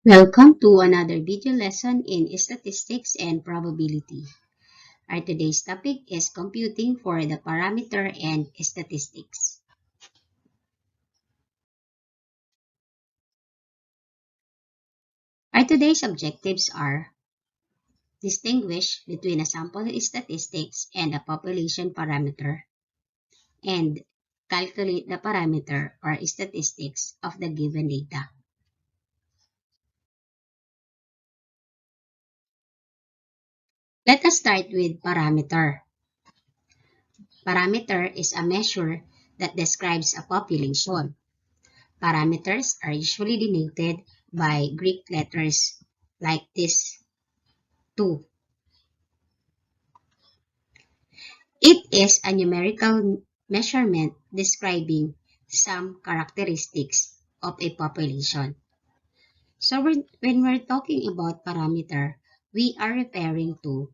Welcome to another video lesson in statistics and probability. Our today's topic is computing for the parameter and statistics. Our today's objectives are distinguish between a sample statistics and a population parameter and calculate the parameter or statistics of the given data. Let us start with parameter. Parameter is a measure that describes a population. Parameters are usually denoted by Greek letters like this 2. It is a numerical measurement describing some characteristics of a population. So when we're talking about parameter, we are referring to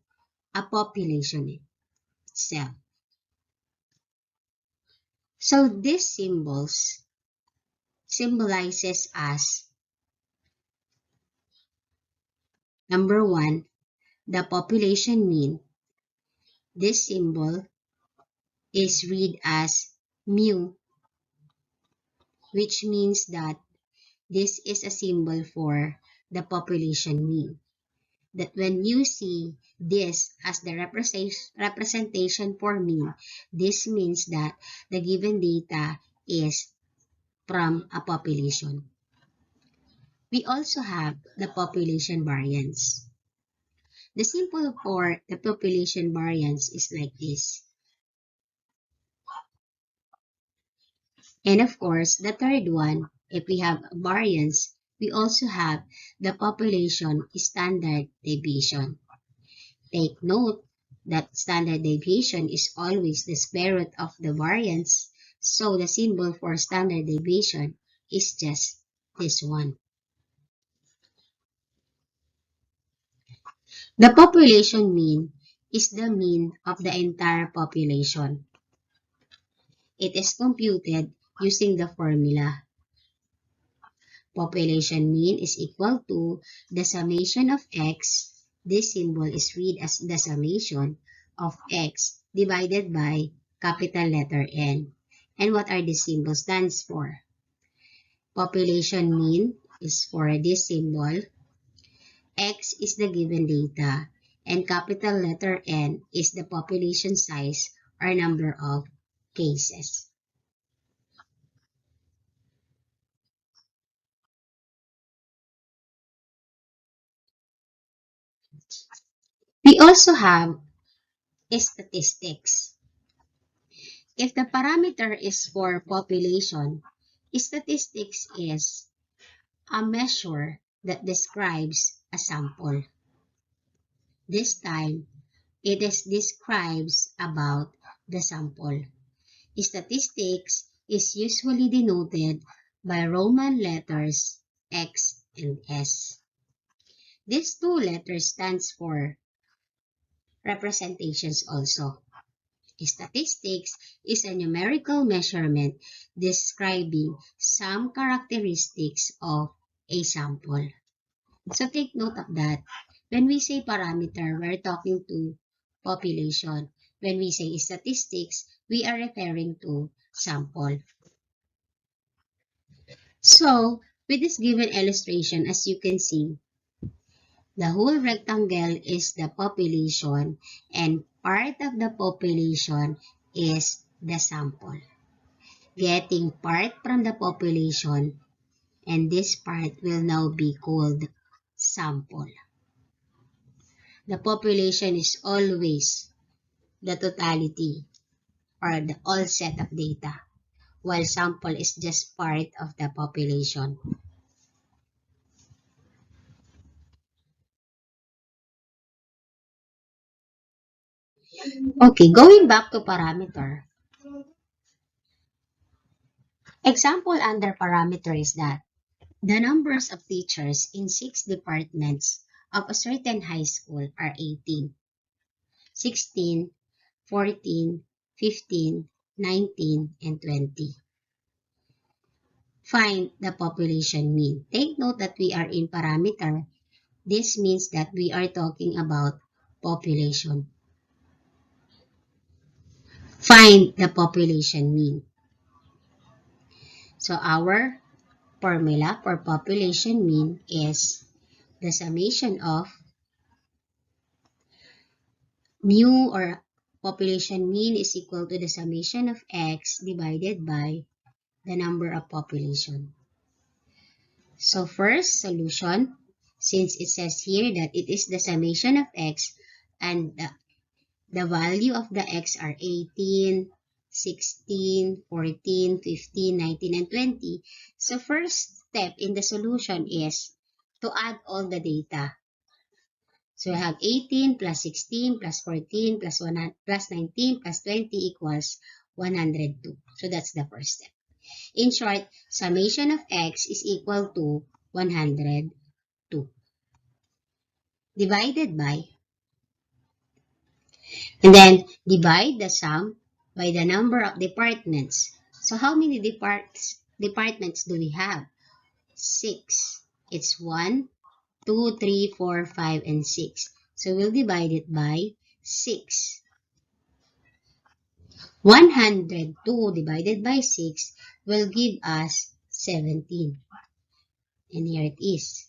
a population itself. So these symbols symbolizes as number 1, the population mean. This symbol is read as mu, which means that this is a symbol for the population mean. That when you see this as the representation for mean, this means that the given data is from a population. We also have the population variance. The symbol for the population variance is like this. And of course, the third one, if we have variance, we also have the population standard deviation. Take note that standard deviation is always the square root of the variance, so the symbol for standard deviation is just this one. The population mean is the mean of the entire population. It is computed using the formula. Population mean is equal to the summation of x. This symbol is read as the summation of x divided by capital letter N. And what are these symbols stands for? Population mean is for this symbol. X is the given data. And capital letter N is the population size or number of cases. We also have statistics. If the parameter is for population, statistics is a measure that describes a sample. This time, it is describes about the sample. Statistics is usually denoted by Roman letters X and S. These two letters stands for representations also. Statistics is a numerical measurement describing some characteristics of a sample. So take note of that. When we say parameter, we're talking to population. When we say statistics, we are referring to sample. So, with this given illustration, as you can see, the whole rectangle is the population and part of the population is the sample. Getting part from the population and this part will now be called sample. The population is always the totality or the all set of data, while sample is just part of the population. Okay, going back to parameter. Example under parameter is that the numbers of teachers in 6 departments of a certain high school are 18, 16, 14, 15, 19, and 20. find the population mean. Take note that we are in parameter. This means that we are talking about population. Find the population mean. So our formula for population mean is the summation of mu, or population mean, is equal to the summation of x divided by the number of population. So first solution, since it says here that it is the summation of x and the value of the x are 18, 16, 14, 15, 19, and 20. So first step in the solution is to add all the data. So we have 18 plus 16 plus 14 plus 1 plus 19 plus 20 equals 102. So that's the first step. In short, summation of x is equal to 102 divided by, and then divide the sum by the number of departments. So how many departments do we have? 6. It's 1, 2, 3, 4, 5, and 6. So we'll divide it by 6. 102 divided by 6 will give us 17. And here it is.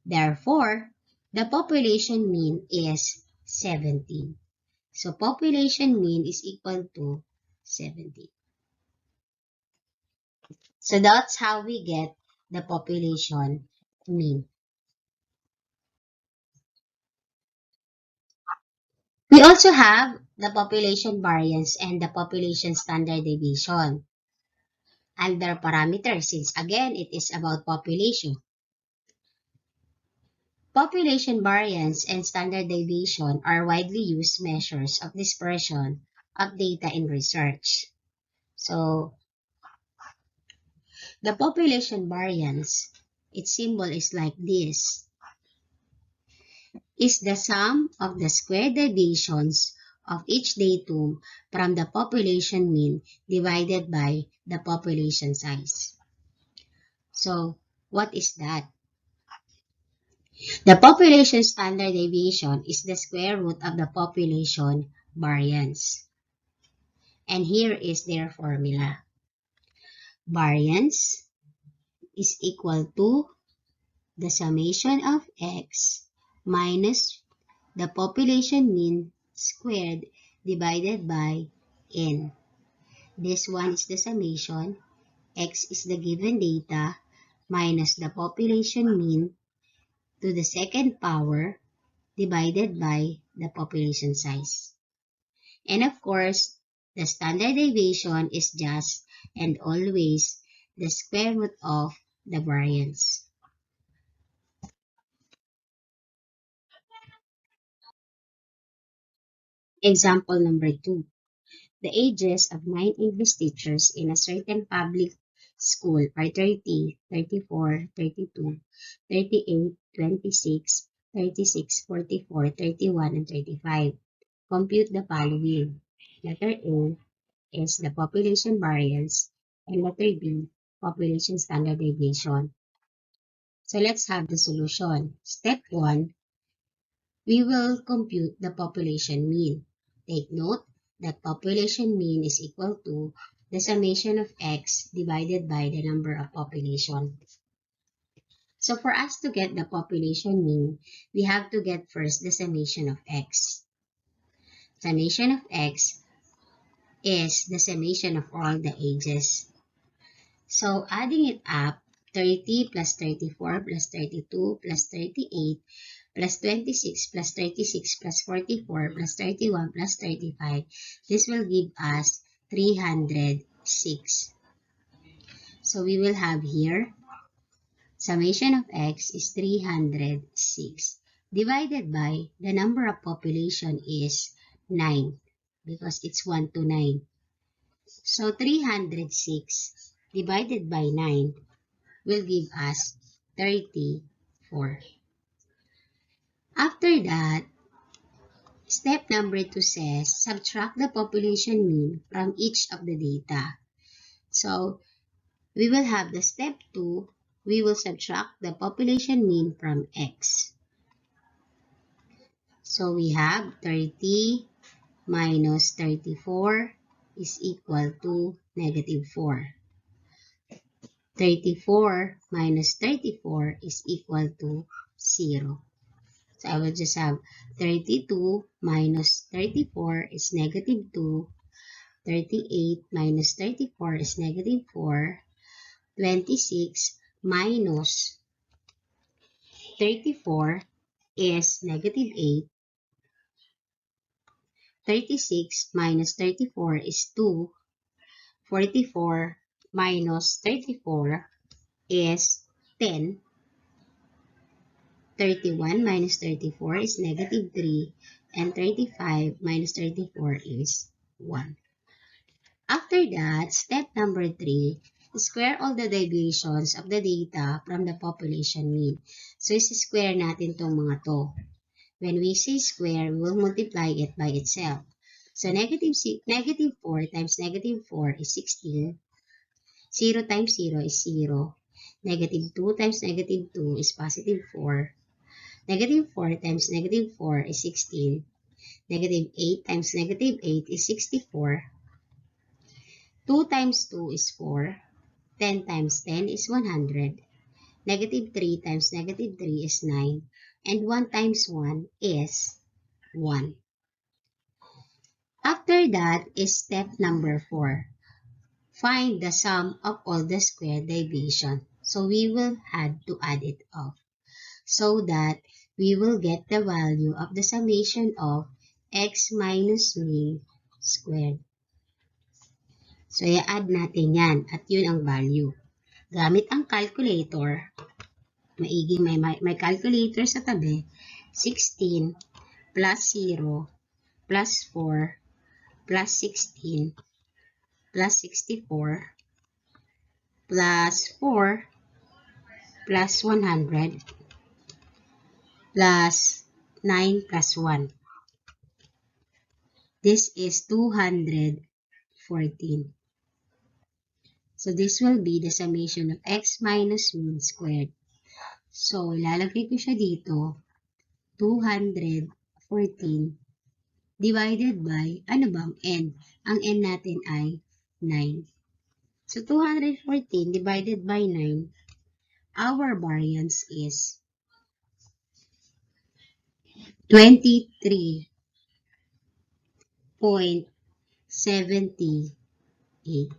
Therefore, the population mean is 17. So population mean is equal to 17. So that's how we get the population mean. We also have the population variance and the population standard deviation under parameters, since again it is about population. Population variance and standard deviation are widely used measures of dispersion of data in research. So the population variance, its symbol is like this, is the sum of the square deviations of each datum from the population mean divided by the population size. So, what is that? The population standard deviation is the square root of the population variance. And here is their formula. Variance is equal to the summation of x minus the population mean squared divided by n. This one is the summation, x is the given data, minus the population mean to the second power divided by the population size. And of course, the standard deviation is just and always the square root of the variance. Example number 2. The ages of 9 English teachers in a certain public school are 30, 34, 32, 38, 26, 36, 44, 31, and 35. Compute the following. Letter A is the population variance, and letter B, population standard deviation. So let's have the solution. Step 1, we will compute the population mean. Take note that population mean is equal to the summation of x divided by the number of population. So for us to get the population mean, we have to get first the summation of x. Summation of x is the summation of all the ages. So adding it up, 30 plus 34 plus 32 plus 38 plus 26 plus 36 plus 44 plus 31 plus 35. This will give us 306. So we will have here, summation of x is 306 divided by the number of population is 9 because it's 1 to 9. So 306 divided by 9 will give us 34. After that, step number 2 says, subtract the population mean from each of the data. So, we will have the step 2, we will subtract the population mean from x. So we have 30 minus 34 is equal to negative 4. 34 minus 34 is equal to 0. So I will just have 32 minus 34 is negative 2. 38 minus 34 is negative 4. 26 minus 34 is negative 8. 36 minus 34 is 2. 44 minus 34 is 10. 31 minus 34 is negative 3. And 35 minus 34 is 1. After that, step number 3, square all the deviations of the data from the population mean. So, isi-square natin itong mga to. When we say square, we will multiply it by itself. So, negative 4 times negative 4 is 16. 0 times 0 is 0. Negative 2 times negative 2 is positive 4. Negative 4 times negative 4 is 16. Negative 8 times negative 8 is 64. 2 times 2 is 4. 10 times 10 is 100. Negative 3 times negative 3 is 9. And 1 times 1 is 1. After that is step number 4. Find the sum of all the square deviation. So we will have to add it up, so that we will get the value of the summation of x minus mean squared. So, i-add natin yan at yun ang value. Gamit ang calculator, maigi may calculator sa tabi, 16 plus 0 plus 4 plus 16 plus 64 plus 4 plus 100 plus 9 plus 1. This is 214. So, this will be the summation of x minus mean squared. So, ilalagay ko siya dito, 214 divided by, ano ba ang n? Ang n natin ay 9. So, 214 divided by 9, our variance is 23.78.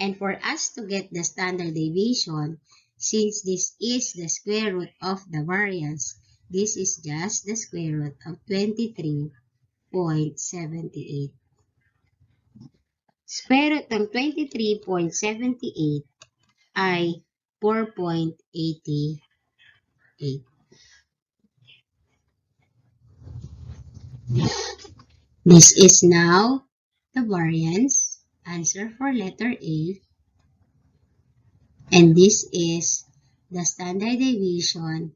And for us to get the standard deviation, since this is the square root of the variance, this is just the square root of 23.78. Square root ng 23.78 ay 4.88. This is now the variance. Answer for letter A. And this is the standard deviation.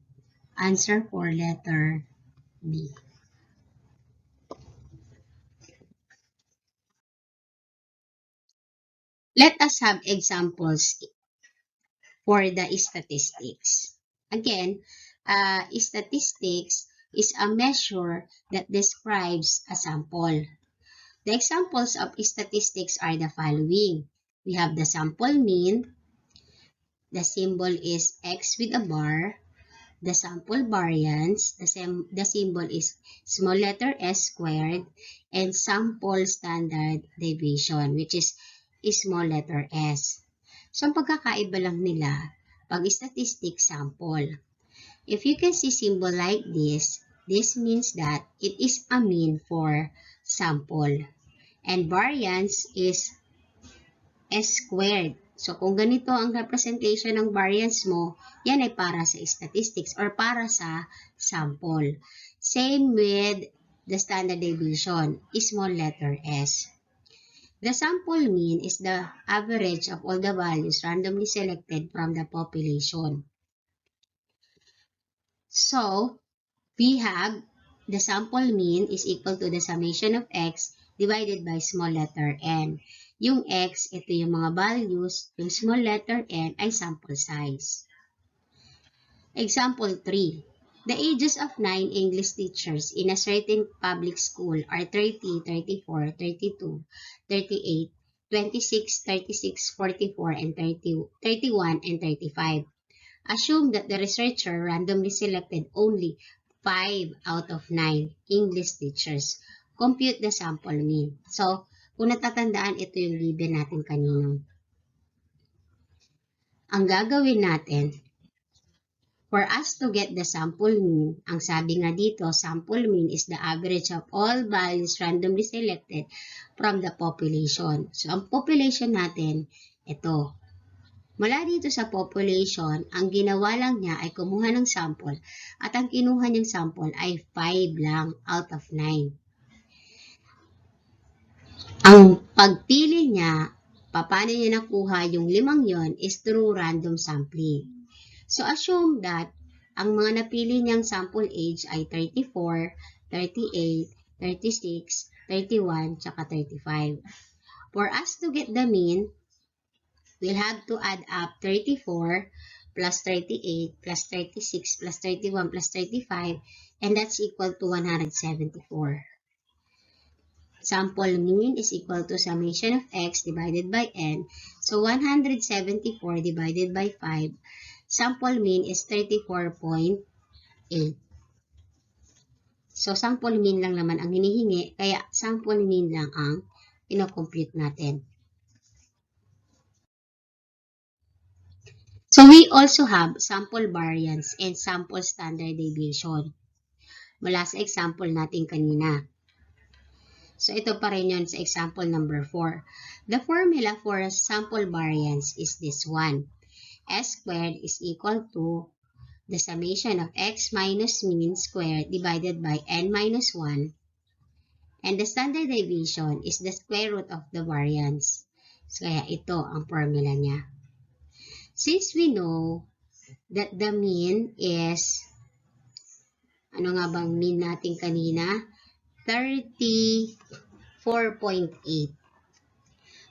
Answer for letter B. Let us have examples for the statistics. Again, statistics is a measure that describes a sample. The examples of statistics are the following. We have the sample mean. The symbol is X with a bar. The sample variance. The symbol is small letter s squared. And sample standard deviation, which is small letter s. So, ang pagkakaiba lang nila, pag statistic sample. If you can see symbol like this means that it is a mean for sample. And variance is s squared. So, kung ganito ang representation ng variance mo, yan ay para sa statistics or para sa sample. Same with the standard deviation, small letter s. The sample mean is the average of all the values randomly selected from the population. So, we have the sample mean is equal to the summation of x divided by small letter n. Yung X, ito yung mga values. Yung small letter N ay sample size. Example 3. The ages of 9 English teachers in a certain public school are 30, 34, 32, 38, 26, 36, 44, and 30, 31, and 35. Assume that the researcher randomly selected only 5 out of 9 English teachers. Compute the sample mean. So, kung natatandaan, ito yung given natin kanina. Ang gagawin natin, for us to get the sample mean, ang sabi nga dito, sample mean is the average of all values randomly selected from the population. So, ang population natin, ito. Mula dito sa population, ang ginawa lang niya ay kumuha ng sample at ang kinuha niyang sample ay 5 lang out of 9. Ang pagpili niya, paano niya nakuha yung 5 yon is through random sampling. So assume that ang mga napili niyang sample age ay 34, 38, 36, 31, tsaka 35. For us to get the mean, we'll have to add up 34 plus 38 plus 36 plus 31 plus 35, and that's equal to 174. Sample mean is equal to summation of x divided by n. So 174 divided by 5, sample mean is 34.8. So sample mean lang naman ang hinihingi, kaya sample mean lang ang ino-compute natin. So we also have sample variance and sample standard deviation mula sa example natin kanina. So ito pa rin yun sa example number 4. The formula for sample variance is this one. S squared is equal to the summation of x minus mean squared divided by n minus 1. And the standard deviation is the square root of the variance. So kaya ito ang formula niya. Since we know that the mean is, ano nga bang mean natin kanina? 34.8.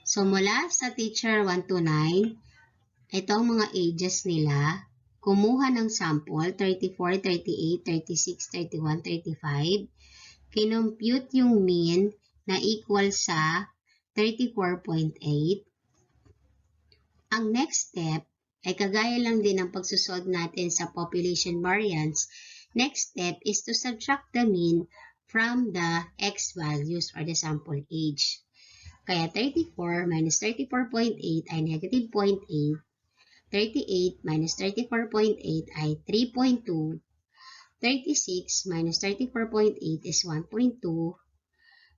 So, mula sa teacher 1 to 9, itong mga ages nila, kumuha ng sample, 34, 38, 36, 31, 35, kinompute yung mean na equal sa 34.8. Ang next step ay kagaya lang din ng pagsusod natin sa population variance. Next step is to subtract the mean from the x values or the sample age. Kaya 34 minus 34.8 ay negative 0.8. 38 minus 34.8 ay 3.2. 36 minus 34.8 is 1.2.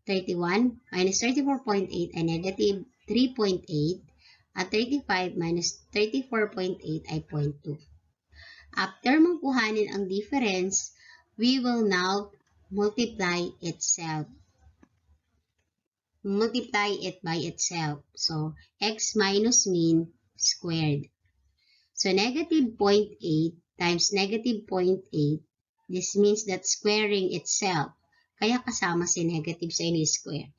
31 minus 34.8 ay negative 3.8. At 35 minus 34.8 ay 0.2. After mong kuhanin ang difference, we will now multiply itself. Multiply it by itself. So, x minus mean squared. So, negative 0.8 times negative 0.8, this means that squaring itself. Kaya kasama si negative sa ini-square.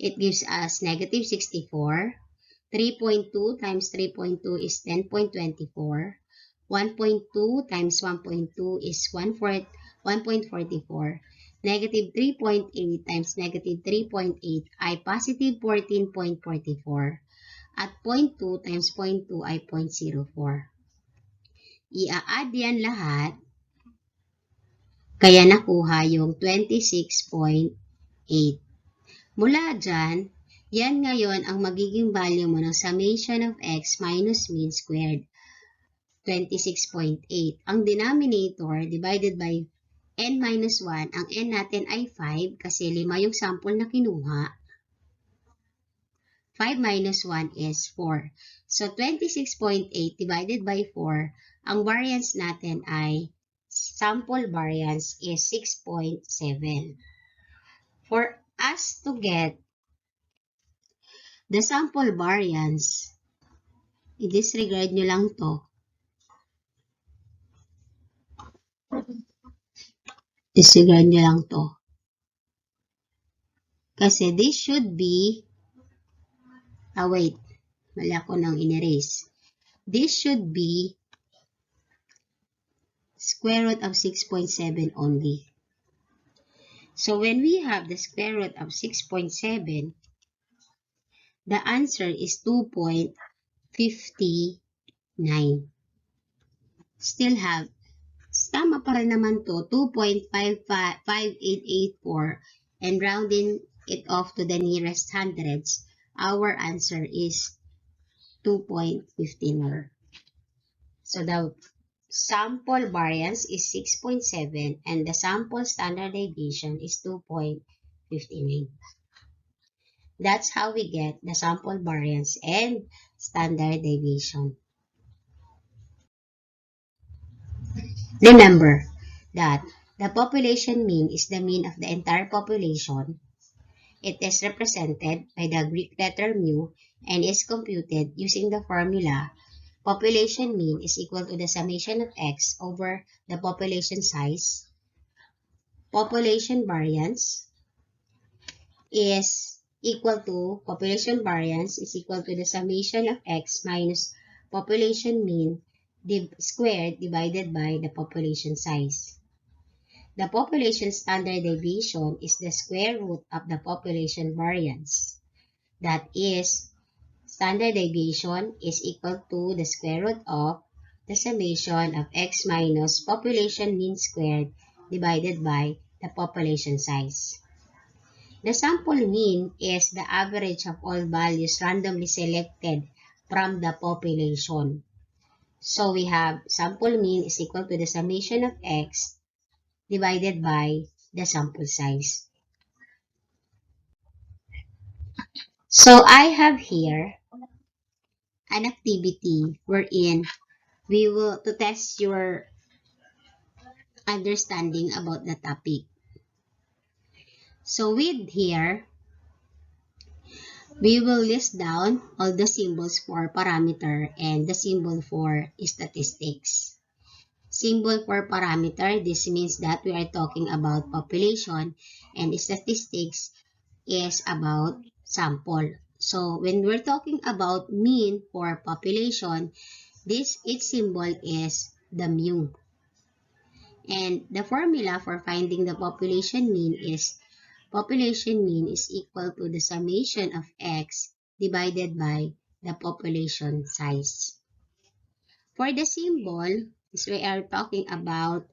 It gives us negative 64. 3.2 times 3.2 is 10.24. 1.2 times 1.2 is 1.44. Negative 3.8 times negative 3.8 ay positive 14.44. At 0.2 times 0.2 ay 0.04. Ia-add yan lahat, kaya nakuha yung 26.8. Mula dyan, yan ngayon ang magiging value mo ng summation of x minus mean squared, 26.8. Ang denominator divided by n minus 1, ang n natin ay 5 kasi 5 yung sample na kinuha. 5 minus 1 is 4. So, 26.8 divided by 4, ang variance natin ay, sample variance is 6.7. For us to get the sample variance, i-disregard nyo lang to. Disregard nyo lang to. Kasi this should be Wait. Mali ako nang in-erase. This should be square root of 6.7 only. So when we have the square root of 6.7, the answer is 2.59. Still have, tama pa rin naman to, 2.5884, and rounding it off to the nearest hundreds, our answer is 2.59. So the sample variance is 6.7 and the sample standard deviation is 2.59. That's how we get the sample variance and standard deviation. Remember that the population mean is the mean of the entire population. It is represented by the Greek letter mu and is computed using the formula population mean is equal to the summation of x over the population size. Population variance is equal to the summation of x minus population mean squared divided by the population size. The population standard deviation is the square root of the population variance. That is, standard deviation is equal to the square root of the summation of x minus population mean squared divided by the population size. The sample mean is the average of all values randomly selected from the population. So we have sample mean is equal to the summation of x divided by the sample size. So I have here an activity wherein we will to test your understanding about the topic. So with here, we will list down all the symbols for parameter and the symbol for statistics. Symbol for parameter, this means that we are talking about population, and statistics is about sample. So when we're talking about mean for population, its symbol is the mu. And the formula for finding the population mean is equal to the summation of x divided by the population size. For the symbol, as we are talking about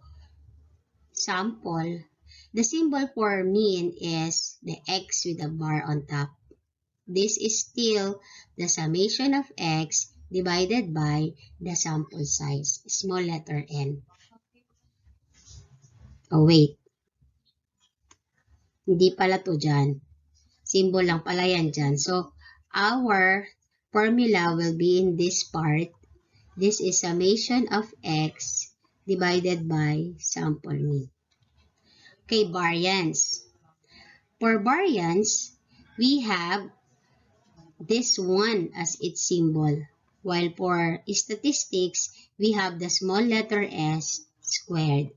sample, the symbol for mean is the x with a bar on top. This is still the summation of x divided by the sample size, small letter n. Oh, wait. Hindi pala to dyan. Symbol lang pala yan dyan. So, our formula will be in this part. This is summation of x divided by sample mean. Okay, variance. For variance, we have this one as its symbol. While for statistics, we have the small letter s squared.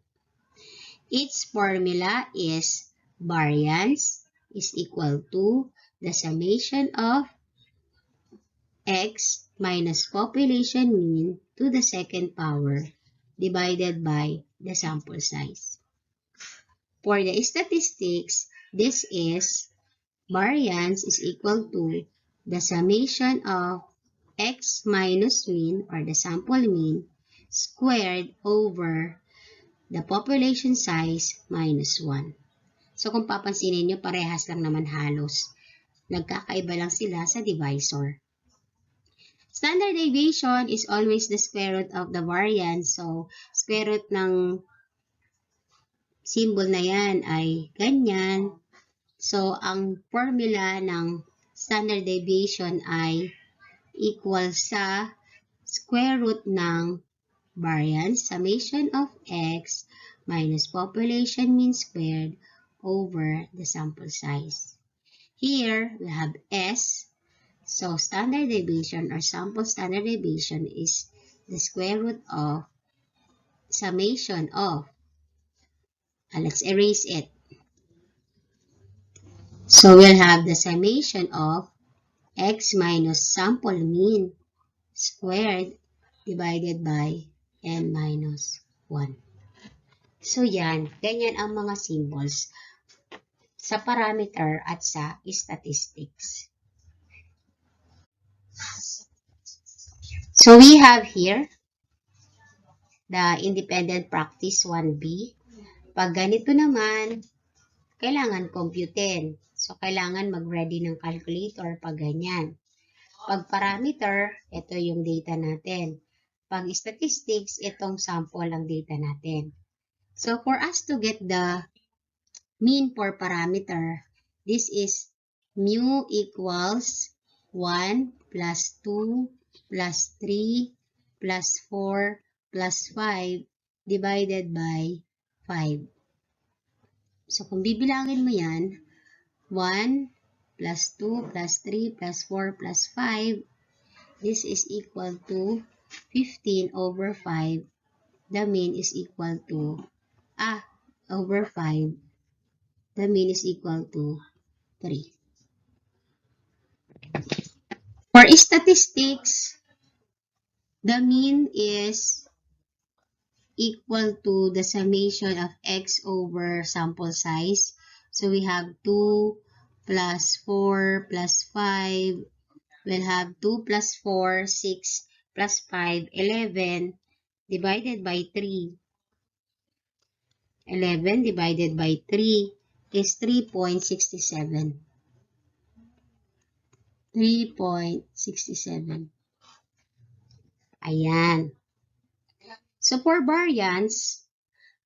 Its formula is variance is equal to the summation of x minus population mean to the second power divided by the sample size. For the statistics, this is variance is equal to the summation of x minus mean or the sample mean squared over the population size minus 1. So kung papansinin nyo, parehas lang naman halos. Nagkakaiba lang sila sa divisor. Standard deviation is always the square root of the variance. So, square root ng symbol na yan ay ganyan. So, ang formula ng standard deviation ay equal sa square root ng variance, summation of x minus population mean squared over the sample size. Here, we have S. So, standard deviation or sample standard deviation is the square root of summation of, let's erase it. So, we'll have the summation of x minus sample mean squared divided by n minus 1. So yan, ganyan ang mga symbols sa parameter at sa statistics. So we have here the independent practice 1B. Pag ganito naman, kailangan computin. So, kailangan mag-ready ng calculator pag ganyan. Pag parameter, ito yung data natin. Pag statistics, itong sample ang data natin. So, for us to get the mean for parameter, this is mu equals 1 plus 2 plus 3 plus 4 plus 5 divided by 5. So, kung bibilangin mo yan, 1 plus 2 plus 3 plus 4 plus 5, this is equal to 15 over 5. The mean is equal to, over 5. The mean is equal to 3. For statistics, the mean is equal to the summation of x over sample size. So we have 2 plus 4 plus 5. We'll have 2 plus 4, 6 plus 5, 11 divided by 3. 11 divided by 3 is 3.67. 3.67. Ayan. So, for variance,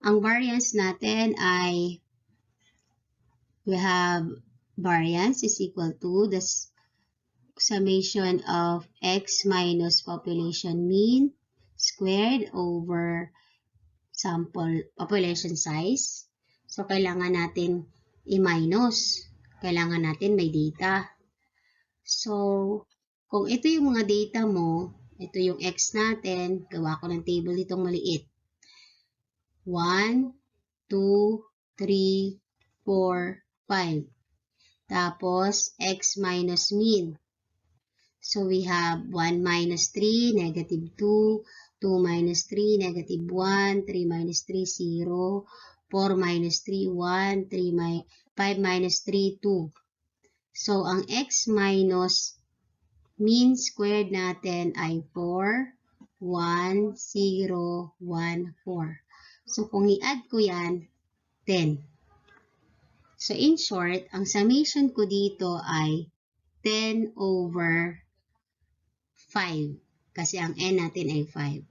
ang variance natin ay we have variance is equal to the summation of x minus population mean squared over sample population size. So, kailangan natin i-minus. Kailangan natin may data. So, kung ito yung mga data mo, ito yung x natin, gawa ko ng table itong maliit. 1, 2, 3, 4, 5. Tapos, x minus mean. So, we have 1 minus 3, negative 2, 2 minus 3, negative 1, 3 minus 3, 0, 4 minus 3, 1, 5 minus 3, 2. So, ang x minus mean squared natin ay 4, 1, 0, 1, 4. So, kung i-add ko yan, 10. So, in short, ang summation ko dito ay 10 over 5. Kasi ang n natin ay 5.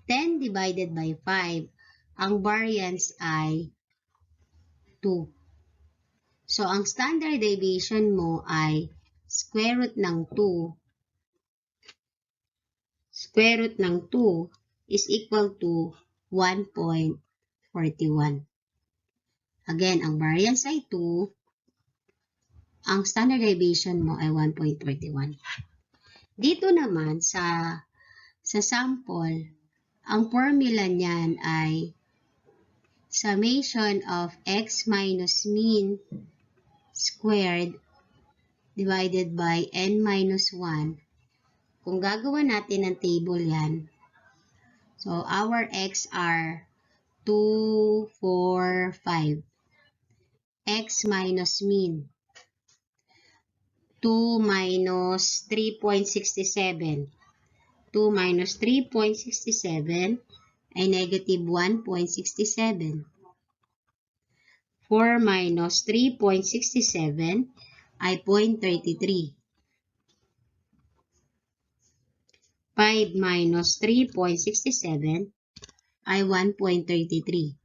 10 divided by 5, ang variance ay 2. So, ang standard deviation mo ay square root ng 2. Square root ng 2 is equal to 1.41. Again, ang variance ay 2. Ang standard deviation mo ay 1.41. Dito naman sa sample, ang formula niyan ay summation of x minus mean squared divided by n minus 1. Kung gagawa natin ng table yan, so our x are 2, 4, 5. X minus mean. 2 minus 3.67. 2 minus 3.67 ay negative 1.67. 4 minus 3.67 ay 0.33. 5 minus 3.67 ay 1.33.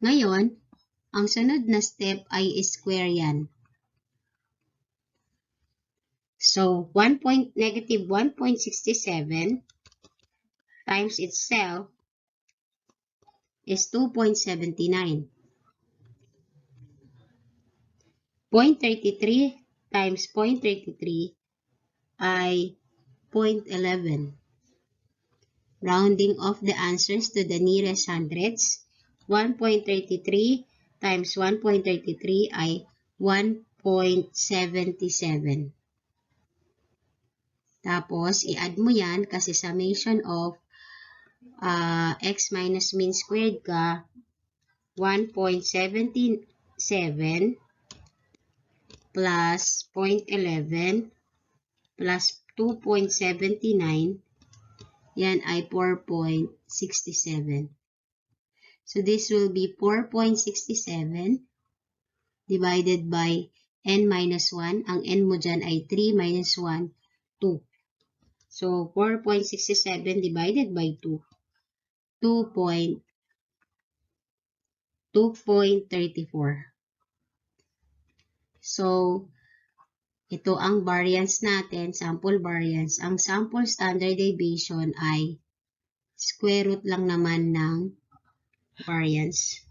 Ngayon, ang sunod na step ay square yan. So, negative 1.67 times itself is 2.79. 0.33 times 0.33 ay 0.11. Rounding off the answers to the nearest hundreds, 1.33 times 1.33 ay 1.11. 0.77. Tapos, i-add mo yan kasi summation of x minus mean squared ka, 1.77 plus 0.11 plus 2.79, yan ay 4.67. So, this will be 4.67 divided by n minus 1. Ang n mo dyan ay 3 minus 1, 2. So, 4.67 divided by 2, 2.34. So, ito ang variance natin, sample variance. Ang sample standard deviation ay square root lang naman ng variance.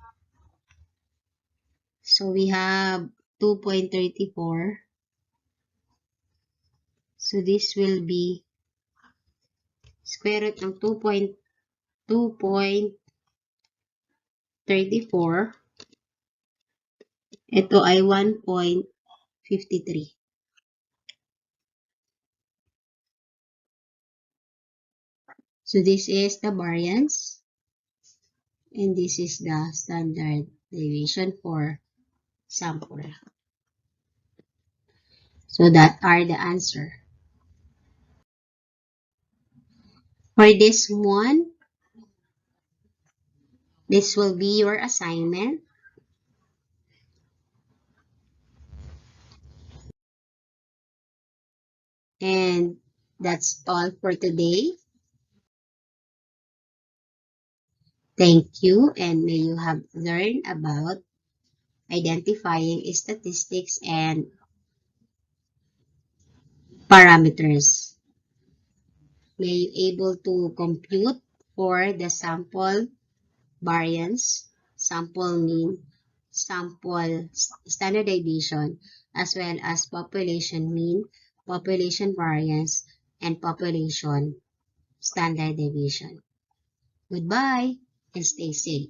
So, we have 2.34. So, this will be square root ng 2.34. Ito ay 1.53. So, this is the variance. And this is the standard deviation for sample. So, that are the answer. For this one, this will be your assignment. And that's all for today. Thank you, and may you have learned about identifying statistics and parameters. May you able to compute for the sample variance, sample mean, sample standard deviation, as well as population mean, population variance, and population standard deviation. Goodbye and stay safe.